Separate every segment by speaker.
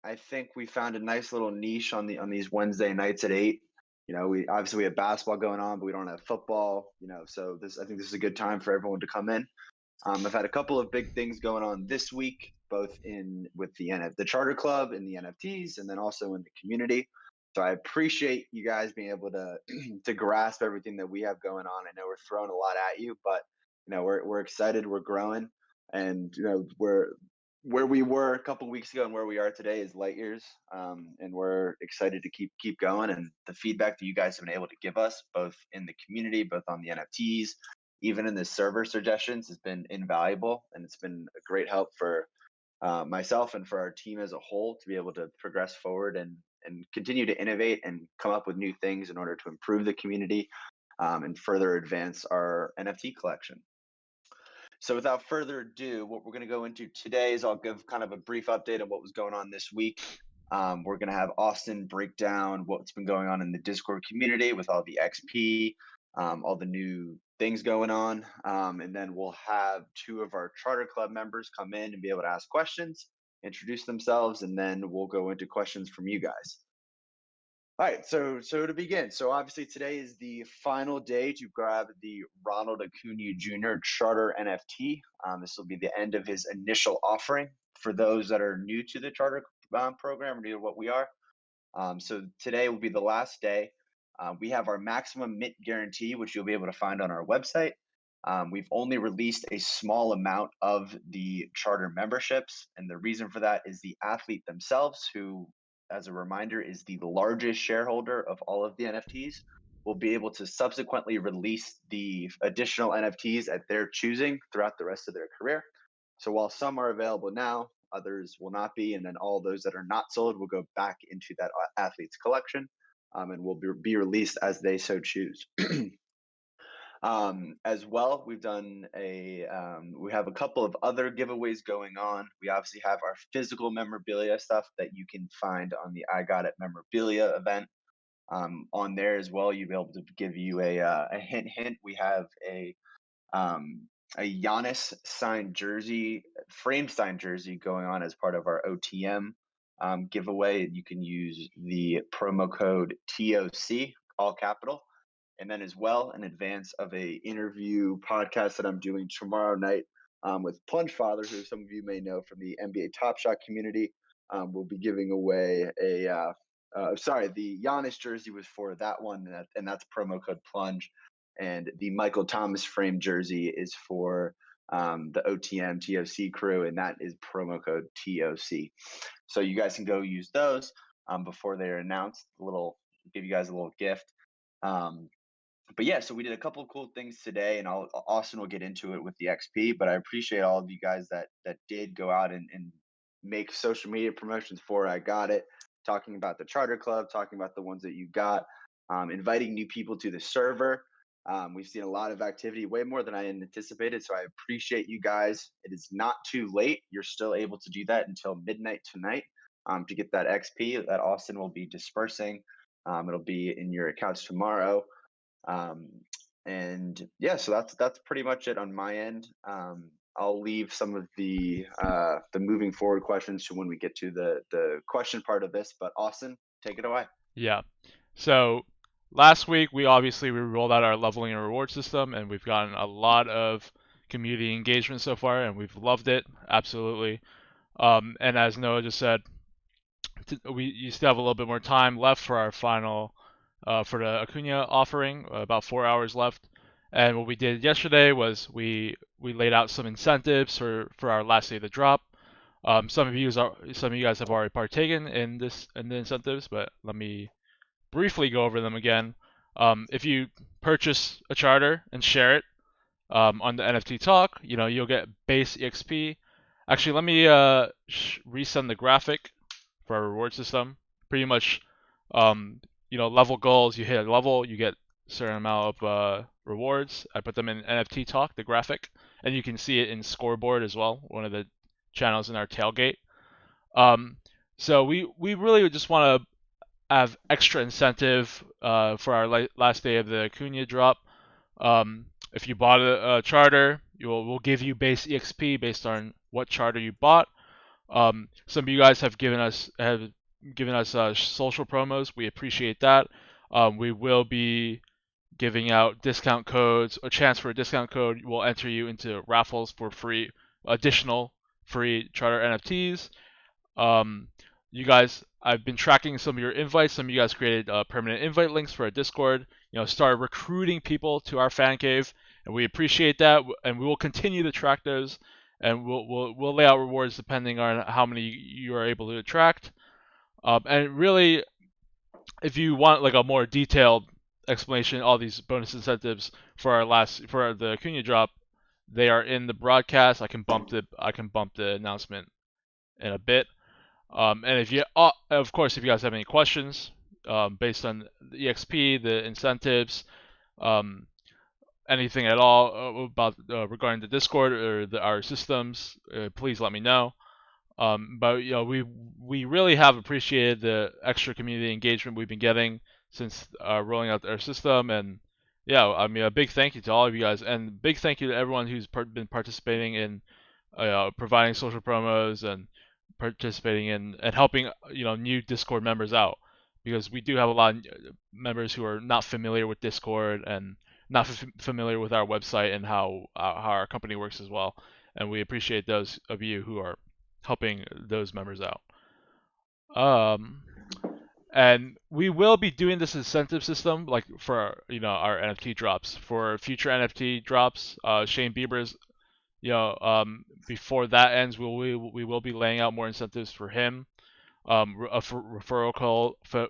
Speaker 1: I think we found a nice little niche on these Wednesday nights at 8. We have basketball going on, but we don't have football. So this I think this is a good time for everyone to come in. I've had a couple of big things going on this week, both in with the Charter Club and the NFTs, and then also in the community. So I appreciate you guys being able to to grasp everything that we have going on. I know we're throwing a lot at you, but we're excited, we're growing, and we're where we were a couple weeks ago and where we are today is light years. And we're excited to keep going. And the feedback that you guys have been able to give us, both in the community, both on the NFTs, even in the server suggestions, has been invaluable, and it's been a great help for myself and for our team as a whole to be able to progress forward and continue to innovate and come up with new things in order to improve the community, and further advance our NFT collection. So, without further ado, what we're going to go into today is I'll give kind of a brief update on what was going on this week. We're going to have Austin break down what's been going on in the Discord community with all the XP, all the new things going on. And then we'll have two of our Charter Club members come in and be able to ask questions, introduce themselves, and then we'll go into questions from you guys. All right, so to begin, so obviously today is the final day to grab the Ronald Acuna Jr. Charter NFT. This will be the end of his initial offering for those that are new to the Charter program, or new to what we are. So today will be the last day. We have our maximum mint guarantee, which you'll be able to find on our website. We've only released a small amount of the charter memberships, and the reason for that is the athlete themselves, who, as a reminder, is the largest shareholder of all of the NFTs, will be able to subsequently release the additional NFTs at their choosing throughout the rest of their career. So while some are available now, others will not be, and then all those that are not sold will go back into that athlete's collection, and will be released as they so choose. As well, we have a couple of other giveaways going on. We obviously have our physical memorabilia stuff that you can find on the I Got It memorabilia event. On there as well, you'll be able to give you a hint. Hint. We have um, a Giannis signed jersey, framed signed jersey going on as part of our OTM giveaway. You can use the promo code TOC, all capital. And then as well, in advance of a interview podcast that I'm doing tomorrow night, with Plunge Father, who some of you may know from the NBA Top Shot community. We'll be giving away the Giannis jersey was for that one, and that's promo code Plunge. And the Michael Thomas frame jersey is for the OTM TOC crew, and that is promo code TOC. So you guys can go use those before they're announced. Give you guys a little gift. But yeah, so we did a couple of cool things today, and Austin will get into it with the XP. But I appreciate all of you guys that did go out and make social media promotions for I Got It, talking about the Charter Club, talking about the ones that you got, inviting new people to the server. We've seen a lot of activity, way more than I anticipated. So I appreciate you guys. It is not too late. You're still able to do that until midnight tonight, to get that XP that Austin will be dispersing. It'll be in your accounts tomorrow. Um, and yeah, so that's pretty much it on my end. I'll leave some of the moving forward questions to when we get to the question part of this. But Austin, take it away.
Speaker 2: Yeah. So last week we rolled out our leveling and reward system, and we've gotten a lot of community engagement so far, and we've loved it absolutely. And as Noah just said, we still have a little bit more time left for our final for the Acuna offering, about 4 hours left. And what we did yesterday was we laid out some incentives for our last day of the drop. Some of you guys have already partaken in the incentives, but let me briefly go over them again. If you purchase a charter and share it on the NFT Talk, you'll get base EXP. Actually, let me resend the graphic for our reward system. Pretty much, level goals. You hit a level, you get a certain amount of rewards. I put them in NFT Talk, the graphic, and you can see it in Scoreboard as well, one of the channels in our tailgate. So we really just want to have extra incentive for our last day of the Acuna drop. If you bought a charter, we'll give you base EXP based on what charter you bought. Some of you guys have given us social promos. We appreciate that. We will be giving out discount codes. A chance for a discount code will enter you into raffles for additional free charter NFTs. Um, you guys, I've been tracking some of your invites. Some of you guys created permanent invite links for our Discord. Started recruiting people to our fan cave, and we appreciate that. And we will continue to track those, and we'll lay out rewards depending on how many you are able to attract. And really, if you want like a more detailed explanation, all these bonus incentives for the Acuna drop, they are in the broadcast. I can bump the announcement in a bit. And if you, of course, if you guys have any questions based on the EXP, the incentives, um, anything at all about regarding the Discord or our systems, please let me know. But we really have appreciated the extra community engagement we've been getting since rolling out our system, and yeah, I mean a big thank you to all of you guys, and big thank you to everyone who's been participating in providing social promos and participating in and helping new Discord members out, because we do have a lot of members who are not familiar with Discord and not familiar with our website and how our company works as well, and we appreciate those of you who are helping those members out. And we will be doing this incentive system like for our NFT drops. For future NFT drops, Shane Bieber's before that ends, we will be laying out more incentives for him. A referral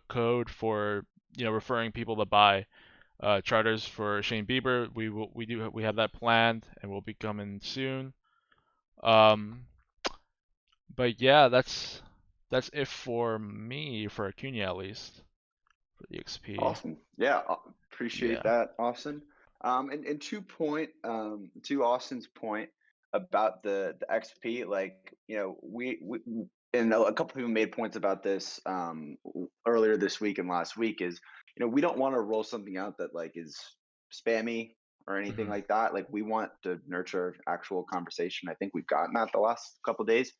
Speaker 2: code for referring people to buy charters for Shane Bieber. We have that planned and will be coming soon. But yeah, that's it for me, for Acuna at least, for the XP.
Speaker 1: Awesome. Yeah, appreciate that, Austin. And to Austin's point about the XP, like we and a couple people made points about this earlier this week and last week is we don't want to roll something out that like is spammy or anything like that. Like we want to nurture actual conversation. I think we've gotten that the last couple days,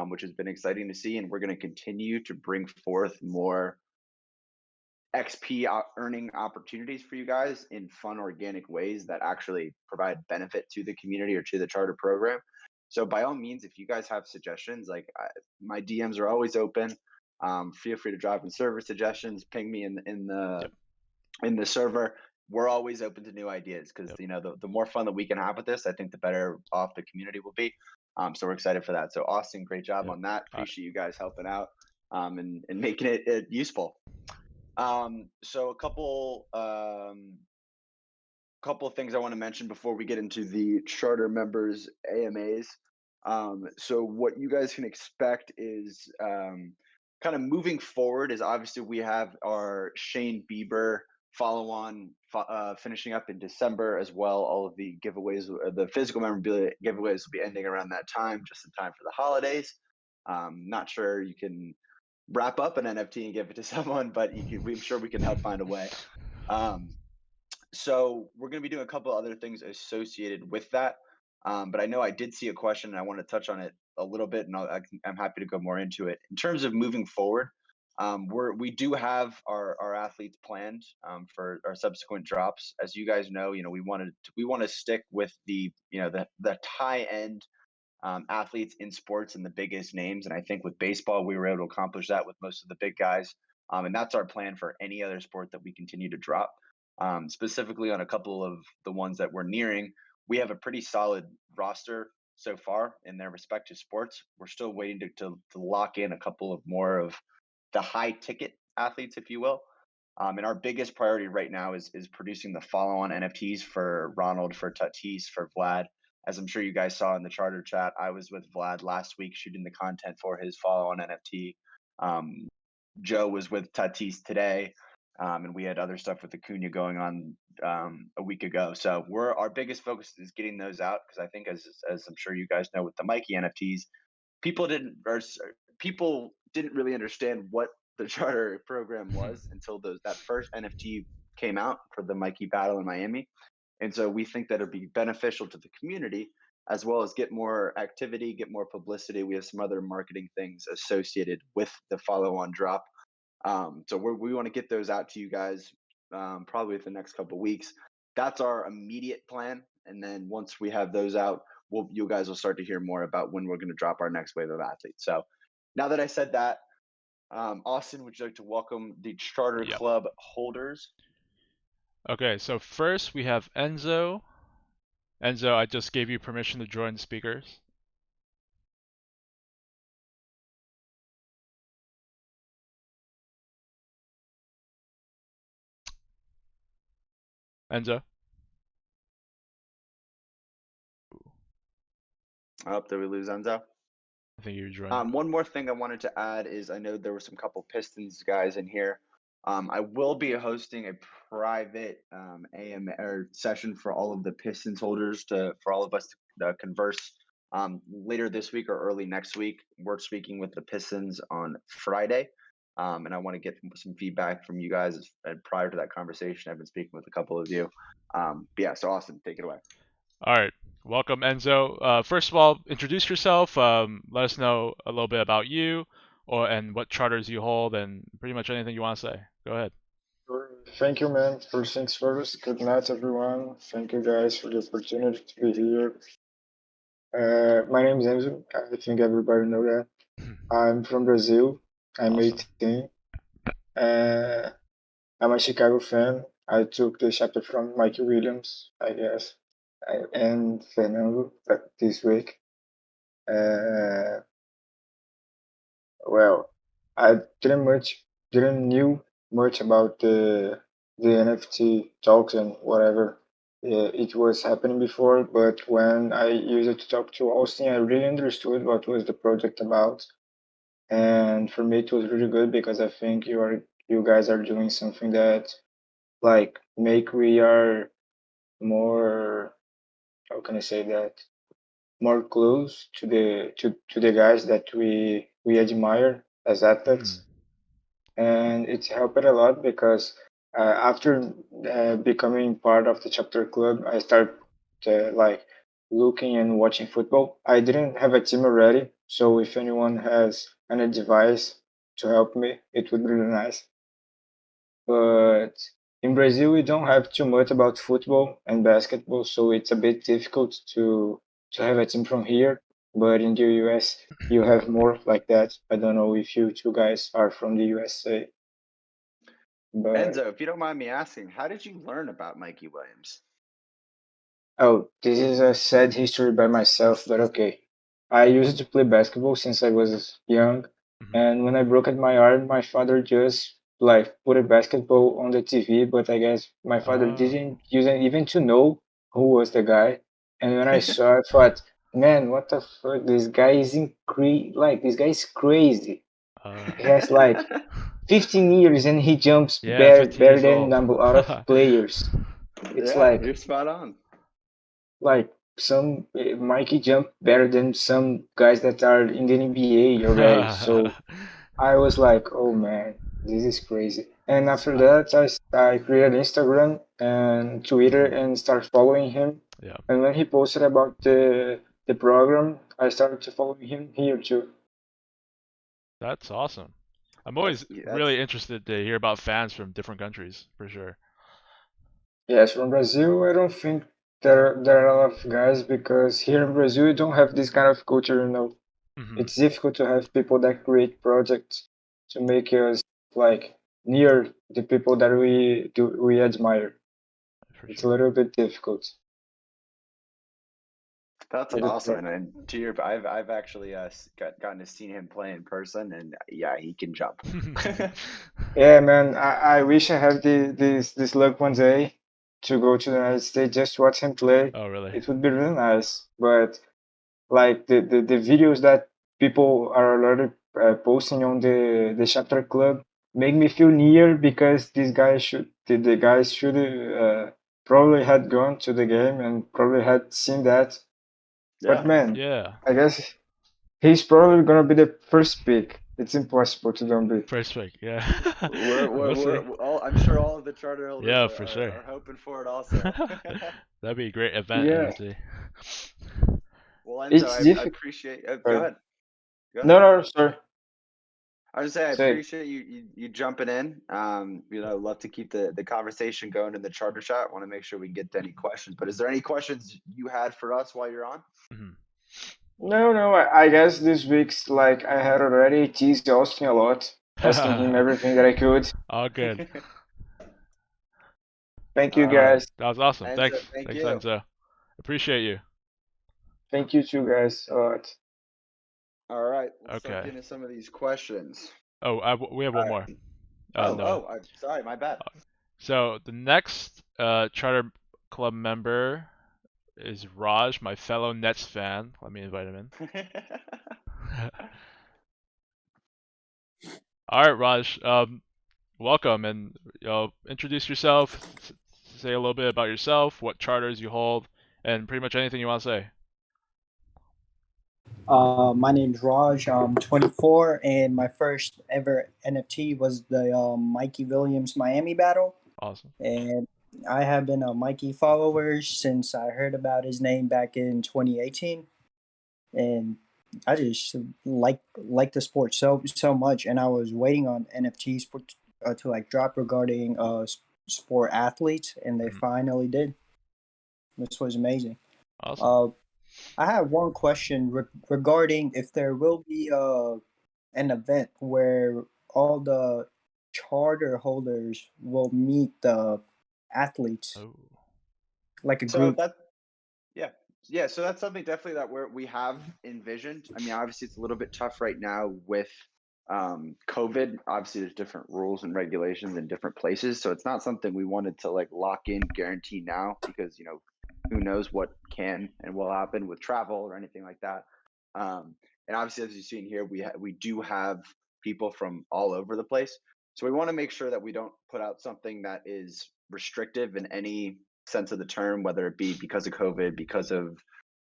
Speaker 1: which has been exciting to see, and we're going to continue to bring forth more XP earning opportunities for you guys in fun, organic ways that actually provide benefit to the community or to the charter program. So, by all means, if you guys have suggestions, like my DMs are always open. Feel free to drop in server suggestions. Ping me in the server. We're always open to new ideas because the more fun that we can have with this, I think the better off the community will be. So we're excited for that. So Austin, great job on that. Appreciate you guys helping out and making it useful. So a couple of things I want to mention before we get into the charter members AMAs. So what you guys can expect is kind of moving forward is obviously we have our Shane Bieber follow on finishing up in December as well. All of the giveaways, the physical memorabilia giveaways will be ending around that time, just in time for the holidays. Not sure you can wrap up an NFT and give it to someone, but I'm sure we can help find a way. So we're going to be doing a couple other things associated with that. But I know I did see a question and I want to touch on it a little bit, and I'm happy to go more into it. In terms of moving forward, we do have our athletes planned for our subsequent drops. As you guys know, we want to stick with the high end athletes in sports and the biggest names. And I think with baseball, we were able to accomplish that with most of the big guys. And that's our plan for any other sport that we continue to drop. Specifically on a couple of the ones that we're nearing, we have a pretty solid roster so far in their respective sports. We're still waiting to lock in a couple of more of the high ticket athletes, if you will. And our biggest priority right now is producing the follow on NFTs for Ronald, for Tatis, for Vlad. As I'm sure you guys saw in the charter chat, I was with Vlad last week shooting the content for his follow on NFT. Joe was with Tatis today, and we had other stuff with Acuna going on a week ago. So our biggest focus is getting those out because I think, as I'm sure you guys know, with the Mikey NFTs, people didn't really understand what the charter program was until that first NFT came out for the Mikey battle in Miami. And so we think that it'd be beneficial to the community as well as get more activity, get more publicity. We have some other marketing things associated with the follow on drop. So we want to get those out to you guys probably within the next couple of weeks. That's our immediate plan. And then once we have those out, you guys will start to hear more about when we're going to drop our next wave of athletes. So now that I said that, Austin, would you like to welcome the Charter
Speaker 2: Yep.
Speaker 1: Club holders?
Speaker 2: Okay, so first we have Enzo. Enzo, I just gave you permission to join the speakers. Enzo?
Speaker 1: Oh, did we lose Enzo?
Speaker 2: I think you joined.
Speaker 1: One more thing I wanted to add is I know there were some couple Pistons guys in here. I will be hosting a private AM or session for all of the Pistons holders for all of us to converse later this week or early next week. We're speaking with the Pistons on Friday, and I want to get some feedback from you guys. And prior to that conversation, I've been speaking with a couple of you. But yeah, so Austin, take it away.
Speaker 2: All right. Welcome, Enzo. First of all, introduce yourself. Let us know a little bit about you, and what charters you hold, and pretty much anything you want to say. Go ahead.
Speaker 3: Thank you, man. First things first. Good night, everyone. Thank you, guys, for the opportunity to be here. My name is Enzo. I think everybody know that. I'm from Brazil. I'm
Speaker 2: Awesome.
Speaker 3: 18. I'm a Chicago fan. I took the chapter from Mikey Williams, I guess, and Fernando this week. Well, I didn't knew much about the NFT talks and whatever it was happening before, but when I used it to talk to Austin, I really understood what was the project about, and for me it was really good because I think you guys are doing something that like make we are more, how can I say that, more close to the guys that we admire as athletes, and it helped a lot because after becoming part of the chapter club, I started like looking and watching football. I didn't have a team already, so if anyone has an advice to help me, it would be really nice. But in Brazil, we don't have too much about football and basketball, so it's a bit difficult to have a team from here. But in the US, you have more like that. I don't know if you two guys are from the USA. But
Speaker 1: Enzo, if you don't mind me asking, how did you learn about Mikey Williams?
Speaker 3: oh, this is a sad history by myself, but okay. I used to play basketball since I was young, and when I broke my arm, my father just like put a basketball on the TV, but I guess my father didn't use it even to know who was the guy. And when I saw, I thought, man, what the fuck? This guy is like this guy is crazy. He has like 15 years and he jumps
Speaker 2: Yeah, 15
Speaker 3: better
Speaker 2: years
Speaker 3: than
Speaker 2: old.
Speaker 3: number out of players. It's
Speaker 1: Yeah, you're spot on.
Speaker 3: like some Mikey jump better than some guys that are in the NBA already. So I was like, oh man, this is crazy. And after that, I created Instagram and Twitter and started following him.
Speaker 2: Yeah,
Speaker 3: And when he posted about the program, I started to follow him here too.
Speaker 2: that's awesome. I'm always really interested to hear about fans from different countries, for sure.
Speaker 3: Yes, from Brazil, I don't think there are a lot of guys because here in Brazil, we don't have this kind of culture, you know. It's difficult to have people that create projects to make us like near the people that we admire. It's a little bit difficult.
Speaker 1: That's awesome, and to your, I've actually gotten to see him play in person, and yeah, he can jump.
Speaker 3: Yeah, man, I wish I had this luck one day to go to the United States just to watch him play.
Speaker 2: Oh, really?
Speaker 3: It would be really nice, but like the videos that people are already posting on the chapter club make me feel near because these guys the guys should probably had gone to the game and probably had seen that. But man,
Speaker 2: Yeah.
Speaker 3: I guess he's probably gonna be the first pick. It's impossible to don't be.
Speaker 2: First pick, yeah.
Speaker 1: I'm sure all of the charter holders
Speaker 2: Yeah, for sure.
Speaker 1: are hoping for it also.
Speaker 2: That'd be a great event,
Speaker 3: Yeah.
Speaker 2: honestly.
Speaker 1: Well, Enzo,
Speaker 3: It's
Speaker 1: I
Speaker 3: difficult.
Speaker 1: appreciate. Go
Speaker 3: Sorry.
Speaker 1: ahead. Go
Speaker 3: No,
Speaker 1: ahead.
Speaker 3: no, sorry.
Speaker 1: I was saying I
Speaker 3: Say.
Speaker 1: appreciate you jumping in. Love to keep the conversation going in the charter chat. Want to make sure we get to any questions. But is there any questions you had for us while you're on?
Speaker 2: Mhm.
Speaker 3: No, no. I guess this week's like I had already teased Austin a lot, asking him everything that I could.
Speaker 2: All good.
Speaker 3: Thank you,
Speaker 1: All right,
Speaker 3: guys.
Speaker 2: That was awesome.
Speaker 1: Enzo,
Speaker 2: Thanks.
Speaker 1: thank
Speaker 2: Thanks,
Speaker 1: you.
Speaker 2: Enzo. Appreciate you.
Speaker 3: Thank you too, guys, a lot.
Speaker 1: All right, let's start
Speaker 2: Okay.
Speaker 1: getting into some of these questions.
Speaker 2: Oh, we have one more. No.
Speaker 1: I'm sorry, my bad.
Speaker 2: So the next charter club member is Raj, my fellow Nets fan. Let me invite him in. All right, Raj. Welcome, and introduce yourself. Say a little bit about yourself, what charters you hold, and pretty much anything you want to say.
Speaker 4: My name's Raj. I'm 24, and my first ever NFT was the Mikey Williams Miami battle.
Speaker 2: Awesome.
Speaker 4: And I have been a Mikey follower since I heard about his name back in 2018, and I just like the sport so much. And I was waiting on NFTs to like drop regarding sport athletes, and they
Speaker 2: Mhm.
Speaker 4: finally did. This was amazing.
Speaker 2: Awesome.
Speaker 4: I have one question regarding if there will be an event where all the charter holders will meet the athletes
Speaker 2: Oh.
Speaker 4: like a
Speaker 1: So
Speaker 4: group.
Speaker 1: that, yeah. So that's something definitely that we have envisioned. I mean, obviously it's a little bit tough right now with COVID. Obviously, there's different rules and regulations in different places, so it's not something we wanted to like lock in guarantee now because who knows what can and will happen with travel or anything like that. And obviously, as you've seen here, we do have people from all over the place, so we want to make sure that we don't put out something that is restrictive in any sense of the term, whether it be because of COVID, because of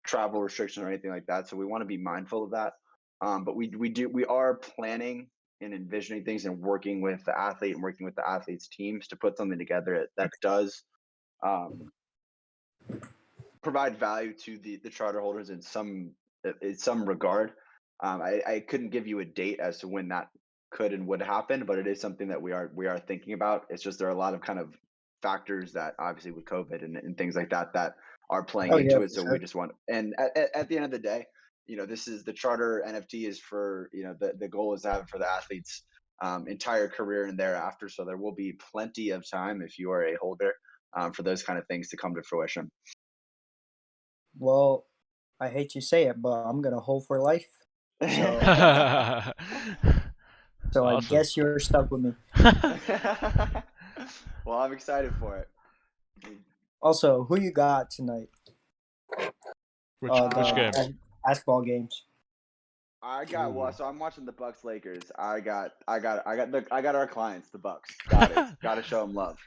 Speaker 1: travel restrictions or anything like that. So we want to be mindful of that. But we are planning and envisioning things and working with the athlete and working with the athlete's teams to put something together that does provide value to the charter holders in some regard. I couldn't give you a date as to when that could and would happen, but it is something that we are thinking about. It's just there are a lot of kind of factors that obviously with COVID and things like that that are playing
Speaker 4: Oh yeah,
Speaker 1: into it.
Speaker 4: for
Speaker 1: So we
Speaker 4: sure.
Speaker 1: just want, and at the end of the day, this is the charter NFT is for the goal is to have it for the athletes entire career and thereafter. So there will be plenty of time if you are a holder for those kind of things to come to fruition.
Speaker 4: Well, I hate to say it, but I'm gonna hold for life. So so I
Speaker 2: Awesome.
Speaker 4: guess you're stuck with me.
Speaker 1: Well, I'm excited for it.
Speaker 4: Also, who you got tonight?
Speaker 2: Which
Speaker 4: The
Speaker 2: games?
Speaker 4: basketball games.
Speaker 1: I got
Speaker 2: Ooh.
Speaker 1: so I'm watching the Bucks Lakers. I got our clients, the Bucks. Got to show them love.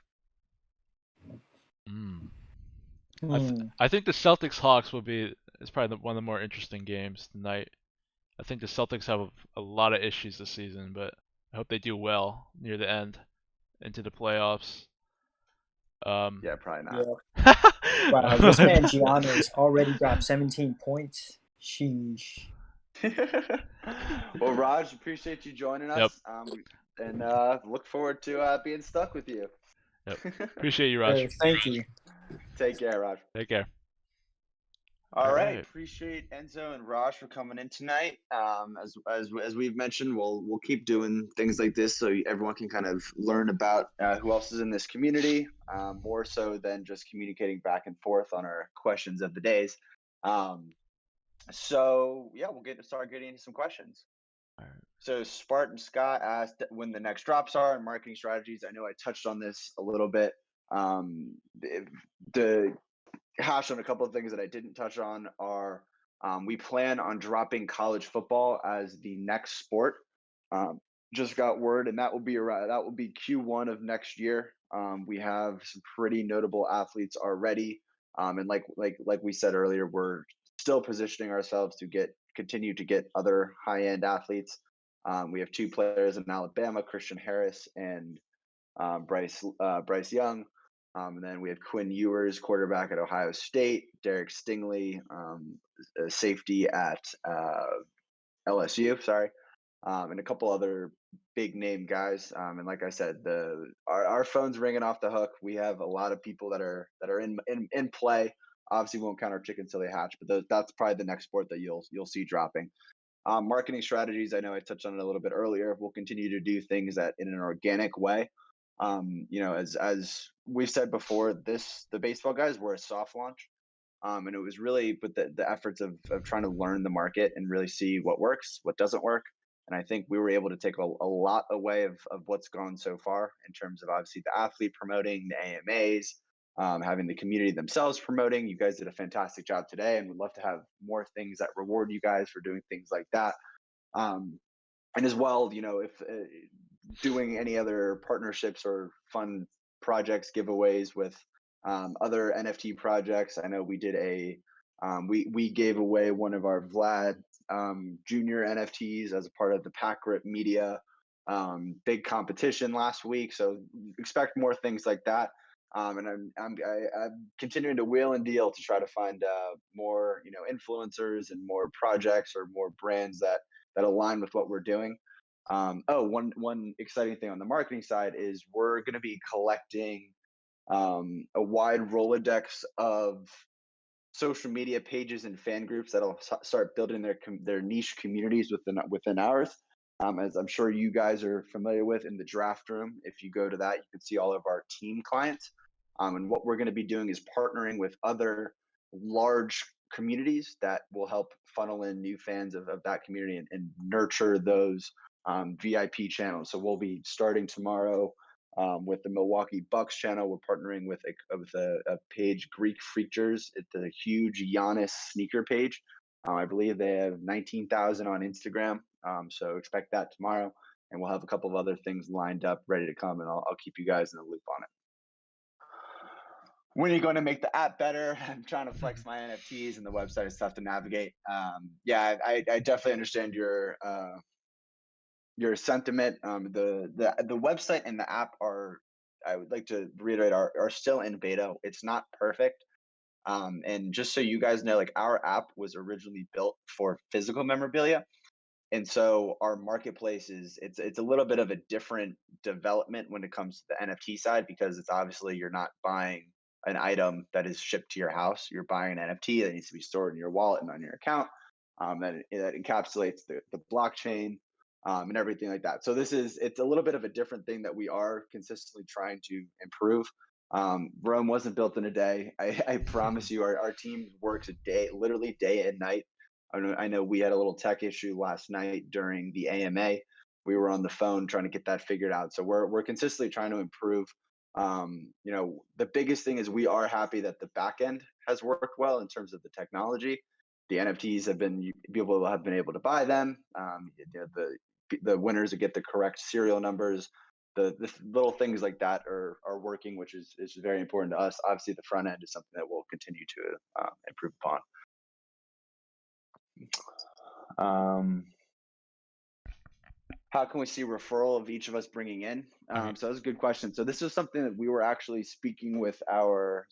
Speaker 2: I think the Celtics Hawks is probably one of the more interesting games tonight. I think the Celtics have a lot of issues this season, but I hope they do well near the end into the playoffs.
Speaker 1: Yeah, probably not.
Speaker 4: Yeah. Wow, this man Giannis already dropped 17 points. Sheesh.
Speaker 1: Well, Raj, appreciate you joining us.
Speaker 2: Yep.
Speaker 1: And look forward to being stuck with you.
Speaker 2: Yep. Appreciate you, Raj.
Speaker 4: Thank you.
Speaker 1: Take care, Raj.
Speaker 2: Take care.
Speaker 1: All right.
Speaker 2: right.
Speaker 1: Appreciate Enzo and Raj for coming in tonight. As we've mentioned, we'll keep doing things like this so everyone can kind of learn about who else is in this community, more so than just communicating back and forth on our questions of the days. So yeah, we'll start getting into some questions.
Speaker 2: All right.
Speaker 1: So Spartan Scott asked when the next drops are and marketing strategies. I know I touched on this a little bit. The hash on a couple of things that I didn't touch on are we plan on dropping college football as the next sport. Just got word, and that will be Q1 of next year. We have some pretty notable athletes already, and like we said earlier, we're still positioning ourselves to continue to get other high end athletes. We have two players in Alabama, Christian Harris and Bryce Young. And then we have Quinn Ewers, quarterback at Ohio State, Derek Stingley, safety at LSU, sorry, and a couple other big name guys. And like I said, our phone's ringing off the hook. We have a lot of people that are in play. Obviously, we won't count our chickens till they hatch, but that's probably the next sport that you'll see dropping. Marketing strategies, I know I touched on it a little bit earlier. We'll continue to do things that in an organic way. As we've said before, the baseball guys were a soft launch. And it was really with the efforts of trying to learn the market and really see what works, what doesn't work. And I think we were able to take a lot away of what's gone so far in terms of obviously the athlete promoting, the AMAs, having the community themselves promoting. You guys did a fantastic job today, and we'd love to have more things that reward you guys for doing things like that. And as well, if doing any other partnerships or fun projects, giveaways with other NFT projects. I know we did we gave away one of our Vlad Junior NFTs as a part of the Packrip Media big competition last week. So expect more things like that. And I'm continuing to wheel and deal to try to find more influencers and more projects or more brands that align with what we're doing. One exciting thing on the marketing side is we're going to be collecting a wide Rolodex of social media pages and fan groups that'll start building their niche communities within ours. As I'm sure you guys are familiar with in the draft room, if you go to that, you can see all of our team clients. And what we're going to be doing is partnering with other large communities that will help funnel in new fans of that community and nurture those VIP channels. So we'll be starting tomorrow with the Milwaukee Bucks channel. We're partnering with a page, Greek Freakers. It's a huge Giannis sneaker page. I believe they have 19,000 on Instagram. So expect that tomorrow. And we'll have a couple of other things lined up, ready to come, and I'll keep you guys in the loop on it. When are you going to make the app better? I'm trying to flex my NFTs, and the website is tough to navigate. Yeah, I definitely understand your sentiment. The website and the app I would like to reiterate, are still in beta. It's not perfect. And just so you guys know, like, our app was originally built for physical memorabilia. And so our marketplace it's a little bit of a different development when it comes to the NFT side, because it's obviously you're not buying an item that is shipped to your house. You're buying an NFT that needs to be stored in your wallet and on your account. That encapsulates the blockchain and everything like that. So it's a little bit of a different thing that we are consistently trying to improve. Rome wasn't built in a day. I promise you, our team works literally day and night. I know we had a little tech issue last night during the AMA. We were on the phone trying to get that figured out. So we're consistently trying to improve. The biggest thing is we are happy that the back end has worked well in terms of the technology. The NFTs people have been able to buy them. The winners get the correct serial numbers. The little things like that are working, which is very important to us. Obviously, the front end is something that we'll continue to improve upon. How can we see referral of each of us bringing in? So that's a good question. So this is something that we were actually speaking with for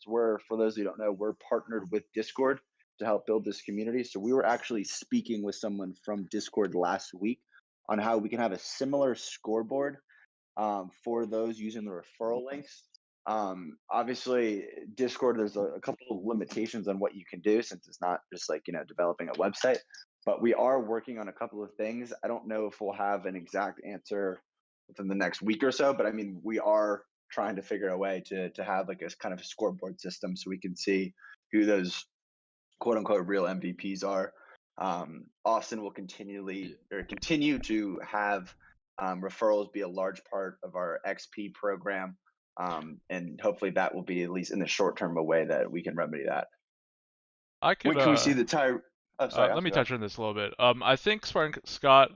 Speaker 1: those who don't know, we're partnered with Discord to help build this community. So we were actually speaking with someone from Discord last week on how we can have a similar scoreboard for those using the referral links. Obviously, Discord, there's a couple of limitations on what you can do, since it's not just like developing a website. But we are working on a couple of things. I don't know if we'll have an exact answer within the next week or so, but I mean, we are trying to figure a way to have like a kind of a scoreboard system so we can see who those quote unquote real MVPs are. Austin will continue to have referrals be a large part of our XP program. And hopefully that will be, at least in the short term, a way that we can remedy that.
Speaker 2: Can
Speaker 1: we see the tire?
Speaker 2: Let me touch on this a little bit. I think Spartan Scott,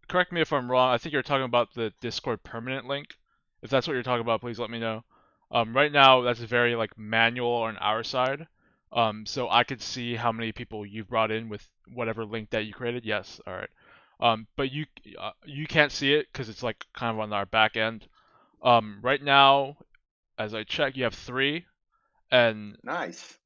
Speaker 2: correct me if I'm wrong. I think you're talking about the Discord permanent link. If that's what you're talking about, please let me know. Right now, that's very like manual on our side. So I could see how many people you've brought in with whatever link that you created. Yes, all right. But you can't see it because it's like kind of on our back end. Right now, as I check, you have 3, and
Speaker 1: Nice.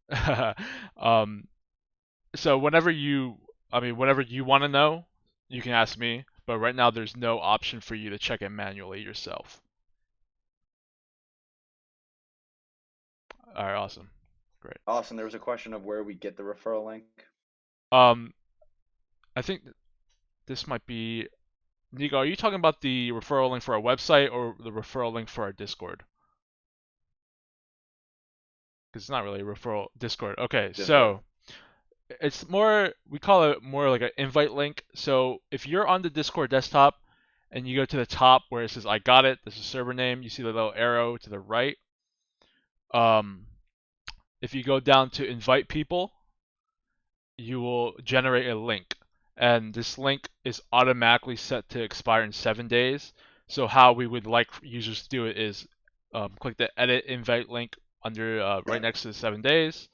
Speaker 2: so whenever you want to know, you can ask me. But right now, there's no option for you to check it manually yourself. All right, awesome, great.
Speaker 1: Awesome. There was a question of where we get the referral link.
Speaker 2: I think this might be Nico. Are you talking about the referral link for our website or the referral link for our Discord? Because it's not really a referral Discord. Okay,
Speaker 1: Discord.
Speaker 2: so it's more, we call it more like an invite link. So if you're on the Discord desktop and you go to the top where it says I got it, this is server name, you see the little arrow to the right. If you go down to invite people, you will generate a link, and this link is automatically set to expire in 7 days. So how we would like users to do it is click the edit invite link under right next to the 7 days,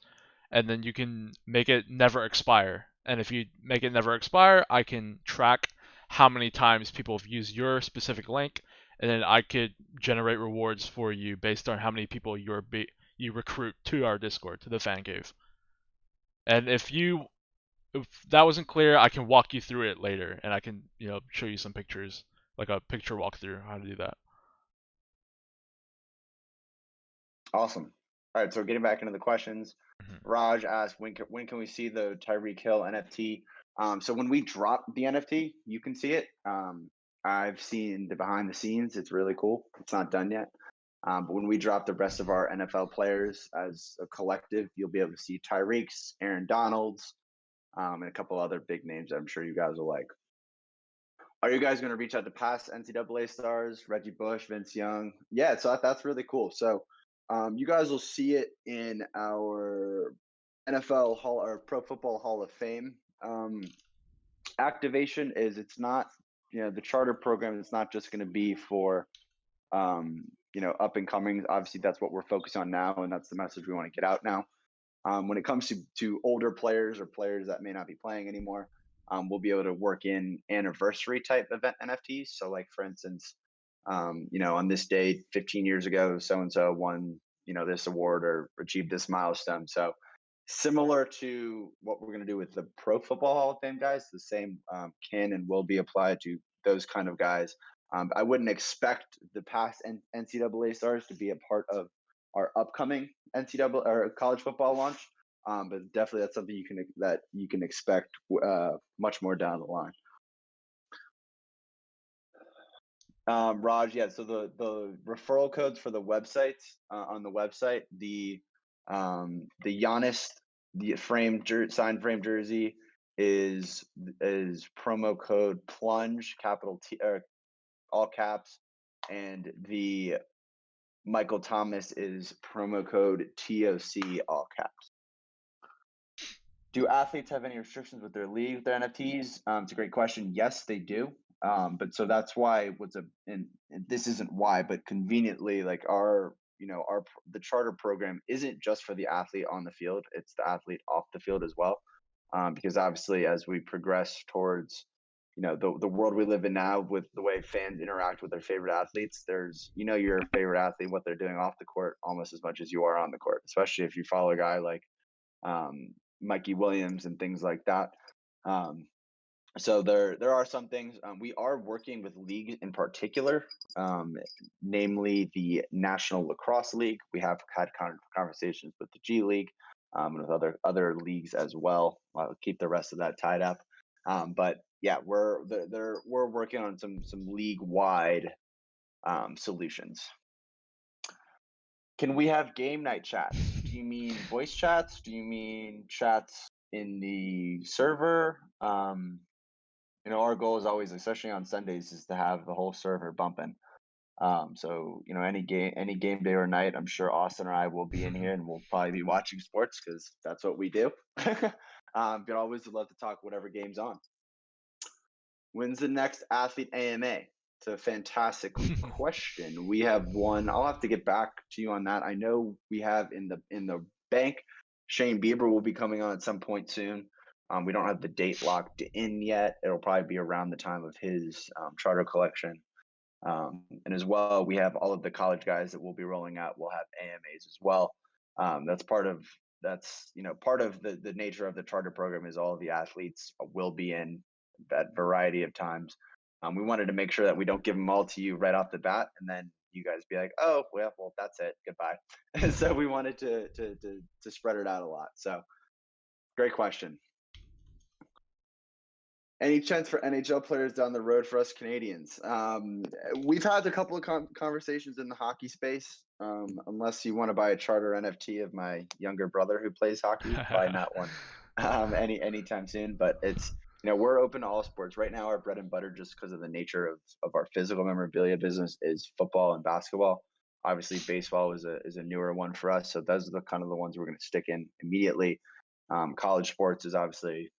Speaker 2: and then you can make it never expire. And if you make it never expire, I can track how many times people have used your specific link, and then I could generate rewards for you based on how many people you recruit to our Discord, to the fan cave. And if that wasn't clear, I can walk you through it later, and I can show you some pictures, like a picture walkthrough how to do that.
Speaker 1: Awesome. All right, so getting back into the questions, Raj asked, when can we see the Tyreek Hill NFT? So when we drop the NFT, you can see it. I've seen the behind the scenes. It's really cool. It's not done yet. But when we drop the rest of our NFL players as a collective, you'll be able to see Tyreek's, Aaron Donald's, and a couple other big names that I'm sure you guys will like. Are you guys going to reach out to past NCAA stars, Reggie Bush, Vince Young? Yeah, so that's really cool. So you guys will see it in our NFL Hall or Pro Football Hall of Fame activation. It's not, the charter program is not just going to be for up and comings. Obviously, that's what we're focused on now, and that's the message we want to get out now. When it comes to older players or players that may not be playing anymore, we'll be able to work in anniversary type event NFTs. So, like for instance, on this day 15 years ago, so and so won this award or achieved this milestone. So similar to what we're going to do with the Pro Football Hall of Fame guys, the same can and will be applied to those kind of guys. I wouldn't expect the past NCAA stars to be a part of our upcoming NCAA or college football launch, but definitely that's something you can expect much more down the line. Raj, yeah. So the referral codes for the websites on the website, the Giannis signed frame jersey is promo code plunge, capital T, all caps, and the Michael Thomas is promo code TOC, all caps. Do athletes have any restrictions with their league, with their NFTs? It's a great question. Yes, they do. But so that's why and this isn't why, but conveniently, like the charter program isn't just for the athlete on the field; it's the athlete off the field as well. Because obviously, as we progress towards the world we live in now, with the way fans interact with their favorite athletes, there's your favorite athlete, what they're doing off the court, almost as much as you are on the court. Especially if you follow a guy like Mikey Williams and things like that. So there are some things we are working with leagues in particular, namely the National Lacrosse League. We have had conversations with the G League and with other leagues as well. I'll keep the rest of that tied up. But yeah, we're working on some league wide solutions. Can we have game night chats? Do you mean voice chats? Do you mean chats in the server? Our goal is always, especially on Sundays, is to have the whole server bumping. So any game day or night, I'm sure Austin or I will be in here, and we'll probably be watching sports because that's what we do. But always would love to talk whatever game's on. When's the next athlete AMA? It's a fantastic question. We have one. I'll have to get back to you on that. I know we have in the bank. Shane Bieber will be coming on at some point soon. We don't have the date locked in yet. It'll probably be around the time of his charter collection. And as well, we have all of the college guys that we'll be rolling out. We'll have AMAs as well. That's part of the nature of the charter program is all of the athletes will be in that variety of times. We wanted to make sure that we don't give them all to you right off the bat, and then you guys be like, oh well, that's it, goodbye. And so we wanted to spread it out a lot. So great question. Any chance for NHL players down the road for us Canadians? We've had a couple of conversations in the hockey space. Unless you want to buy a charter NFT of my younger brother who plays hockey, probably not one anytime soon. But it's we're open to all sports right now. Our bread and butter, just because of the nature of our physical memorabilia business, is football and basketball. Obviously, baseball is a newer one for us, so those are the kind of the ones we're going to stick in immediately. College sports is obviously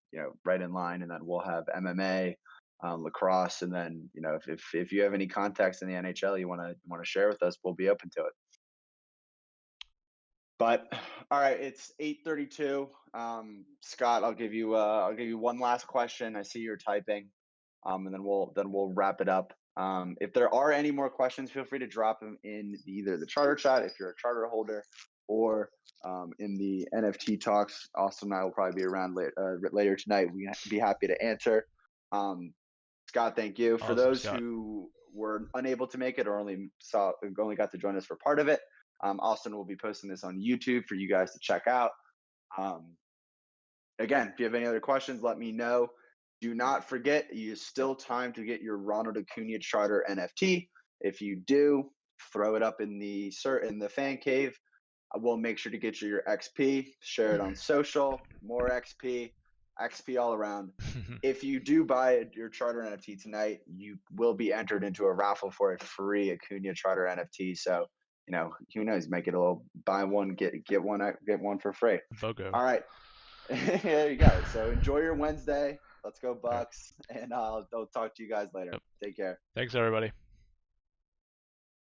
Speaker 1: right in line, and then we'll have MMA, lacrosse, and then if you have any contacts in the NHL you want to share with us, we'll be open to it. But all right, it's 8:32. Scott, I'll give you one last question. I see you're typing, and then we'll wrap it up. If there are any more questions, feel free to drop them in either the charter chat if you're a charter holder, or in the NFT talks. Austin and I will probably be around later tonight. We'd be happy to answer. Scott, thank you. For those who were unable to make it or only got to join us for part of it, Austin will be posting this on YouTube for you guys to check out. Again, if you have any other questions, let me know. Do not forget, you still time to get your Ronald Acuna charter NFT. If you do, throw it up in the fan cave. We'll make sure to get you your XP, share it on social, more XP all around. If you do buy your charter NFT tonight, you will be entered into a raffle for a free Acuna charter NFT. So, who knows, make it a little buy one, get one for free.
Speaker 2: BOGO.
Speaker 1: All right. There you go. So enjoy your Wednesday. Let's go Bucks. And I'll talk to you guys later.
Speaker 2: Yep.
Speaker 1: Take care.
Speaker 2: Thanks, everybody.